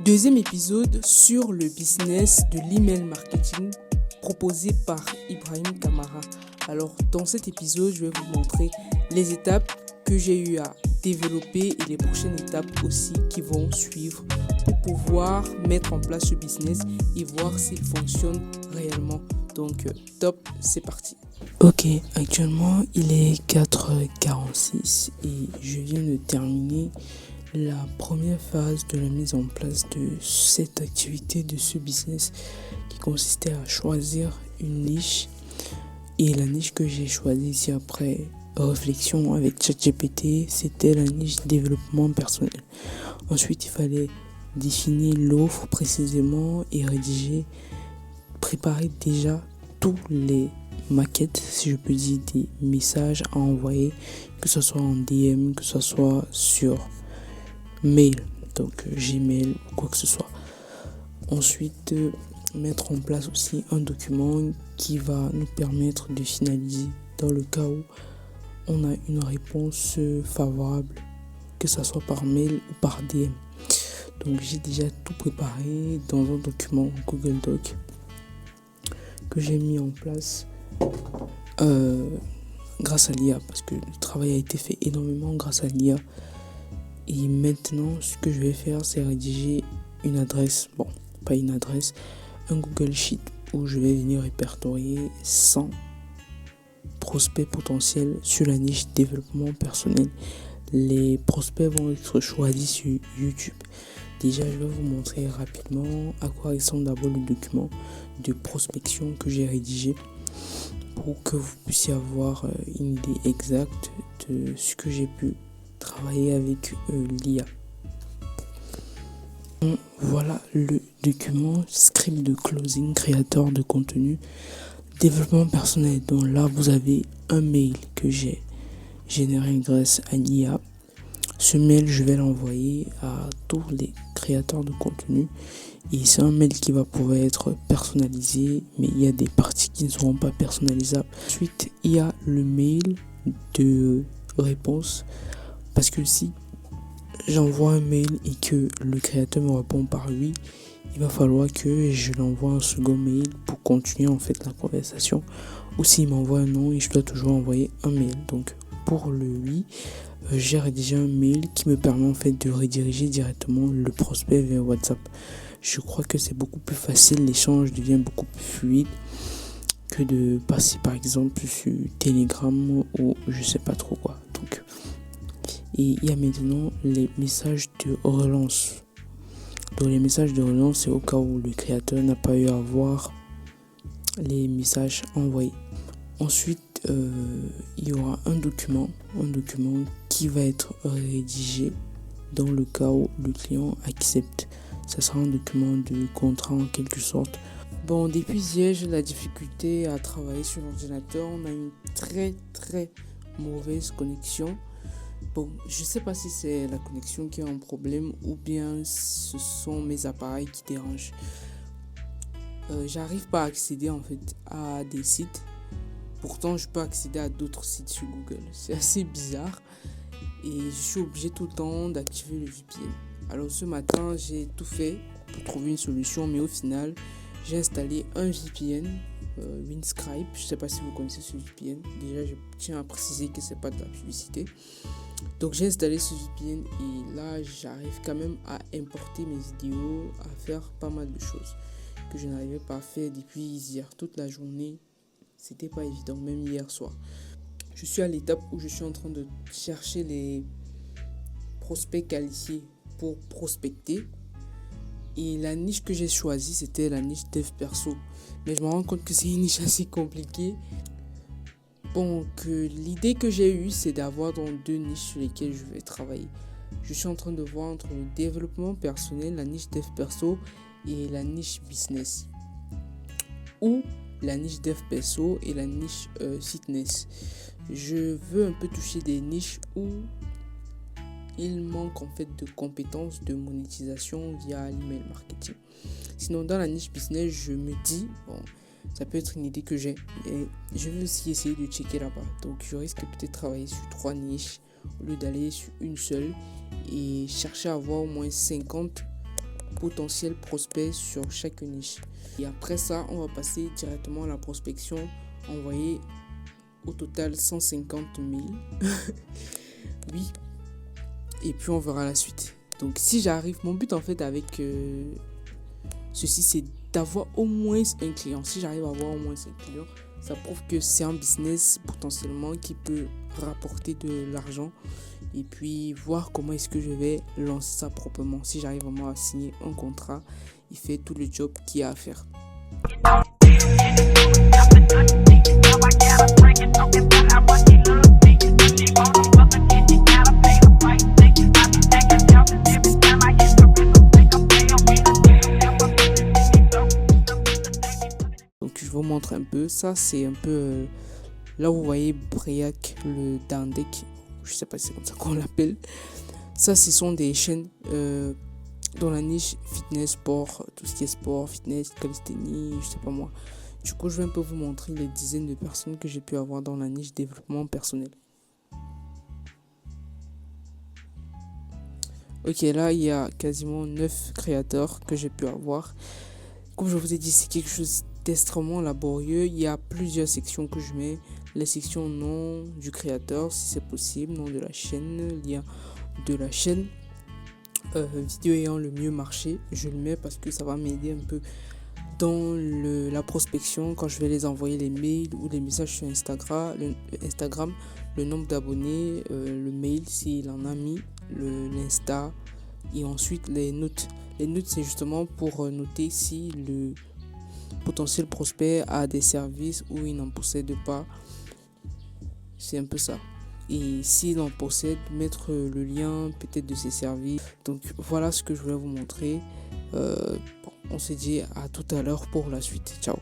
Deuxième épisode sur le business de l'email marketing proposé par Ibrahim Kamara. Alors, dans cet épisode, je vais vous montrer les étapes que j'ai eu à développer et les prochaines étapes aussi qui vont suivre pour pouvoir mettre en place ce business et voir s'il fonctionne réellement. Donc, top, c'est parti. Ok, actuellement, il est 4h46 et je viens de terminer la première phase de la mise en place de cette activité, de ce business qui consistait à choisir une niche. Et la niche que j'ai choisie ici après réflexion avec ChatGPT, c'était la niche développement personnel. Ensuite, il fallait définir l'offre précisément et préparer déjà tous les maquettes, si je peux dire, des messages à envoyer, que ce soit en DM, que ce soit sur mail, donc Gmail ou quoi que ce soit. Ensuite, mettre en place aussi un document qui va nous permettre de finaliser dans le cas où on a une réponse favorable, que ce soit par mail ou par DM. Donc j'ai déjà tout préparé dans un document Google Doc que j'ai mis en place grâce à l'IA, parce que le travail a été fait énormément grâce à l'IA. Et maintenant, ce que je vais faire, c'est rédiger une adresse, un Google Sheet où je vais venir répertorier 100 prospects potentiels sur la niche développement personnel. Les prospects vont être choisis sur YouTube. Déjà, je vais vous montrer rapidement à quoi ressemble d'abord le document de prospection que j'ai rédigé pour que vous puissiez avoir une idée exacte de ce que j'ai pu travailler avec l'IA. Voilà le document script de closing, créateur de contenu, développement personnel. Donc là, vous avez un mail que j'ai généré grâce à l'IA. Ce mail, je vais l'envoyer à tous les créateurs de contenu. Et c'est un mail qui va pouvoir être personnalisé, mais il y a des parties qui ne seront pas personnalisables. Ensuite, il y a le mail de réponse. Parce que si j'envoie un mail et que le créateur me répond par oui, il va falloir que je l'envoie un second mail pour continuer en fait la conversation. Ou s'il m'envoie un non, et je dois toujours envoyer un mail. Donc pour le oui, j'ai rédigé un mail qui me permet en fait de rediriger directement le prospect vers WhatsApp. Je crois que c'est beaucoup plus facile, l'échange devient beaucoup plus fluide que de passer par exemple sur Telegram ou je sais pas trop quoi. Donc et il y a maintenant les messages de relance. Donc les messages de relance, c'est au cas où le créateur n'a pas eu à voir les messages envoyés. Ensuite, il y aura un document qui va être rédigé dans le cas où le client accepte. Ça sera un document de contrat en quelque sorte. Bon, depuis hier, j'ai la difficulté à travailler sur l'ordinateur. On a une très mauvaise connexion. Bon, je sais pas si c'est la connexion qui a un problème ou bien ce sont mes appareils qui dérangent. J'arrive pas à accéder en fait à des sites. Pourtant, je peux accéder à d'autres sites sur Google. C'est assez bizarre et je suis obligé tout le temps d'activer le VPN. Alors ce matin, j'ai tout fait pour trouver une solution, mais au final, j'ai installé un VPN, Windscribe. Je sais pas si vous connaissez ce VPN. Déjà, je tiens à préciser que c'est pas de la publicité. Donc j'ai installé ce VPN et là j'arrive quand même à importer mes vidéos, à faire pas mal de choses que je n'arrivais pas à faire depuis hier. Toute la journée, c'était pas évident, même hier soir. Je suis à l'étape où je suis en train de chercher les prospects qualifiés pour prospecter. Et la niche que j'ai choisie, c'était la niche dev perso. Mais je me rends compte que c'est une niche assez compliquée. Donc, l'idée que j'ai eue, c'est d'avoir donc deux niches sur lesquelles je vais travailler. Je suis en train de voir entre le développement personnel, la niche dev perso et la niche business. Ou la niche dev perso et la niche fitness. Je veux un peu toucher des niches où il manque en fait de compétences de monétisation via l'email marketing. Sinon, dans la niche business, je me dis, bon, ça peut être une idée que j'ai. Et je vais aussi essayer de checker là-bas. Donc, je risque peut-être de travailler sur 3 niches au lieu d'aller sur une seule et chercher à avoir au moins 50 potentiels prospects sur chaque niche. Et après ça, on va passer directement à la prospection, envoyer au total 150 000. Oui, et puis on verra la suite. Donc si j'arrive, mon but en fait avec ceci, c'est d'avoir au moins un client. Si j'arrive à avoir au moins un client, ça prouve que c'est un business potentiellement qui peut rapporter de l'argent. Et puis voir comment est-ce que je vais lancer ça proprement. Si j'arrive vraiment à signer un contrat, il fait tout le job qu'il y a à faire. Donc je vous montre un peu. Ça c'est un peu là où vous voyez Briac, le Dandek. Je sais pas si c'est comme ça qu'on l'appelle. Ça, ce sont des chaînes dans la niche fitness, sport, tout ce qui est sport, fitness, calisthénie, je sais pas moi. Du coup, je vais un peu vous montrer les dizaines de personnes que j'ai pu avoir dans la niche développement personnel. Ok, là, il y a quasiment 9 créateurs que j'ai pu avoir. Comme je vous ai dit, c'est quelque chose d'extrêmement laborieux. Il y a plusieurs sections que je mets. Les sections nom du créateur, si c'est possible, nom de la chaîne, lien de la chaîne, vidéo ayant le mieux marché. Je le mets parce que ça va m'aider un peu dans la prospection quand je vais les envoyer les mails ou les messages sur Instagram, le nombre d'abonnés, le mail s'il en a mis, l'Insta et ensuite les notes. Les notes, c'est justement pour noter si le potentiel prospect a des services ou il n'en possède pas. C'est un peu ça. Et s'il en possède, mettre le lien peut-être de ses services. Donc voilà ce que je voulais vous montrer. On se dit à tout à l'heure pour la suite. Ciao.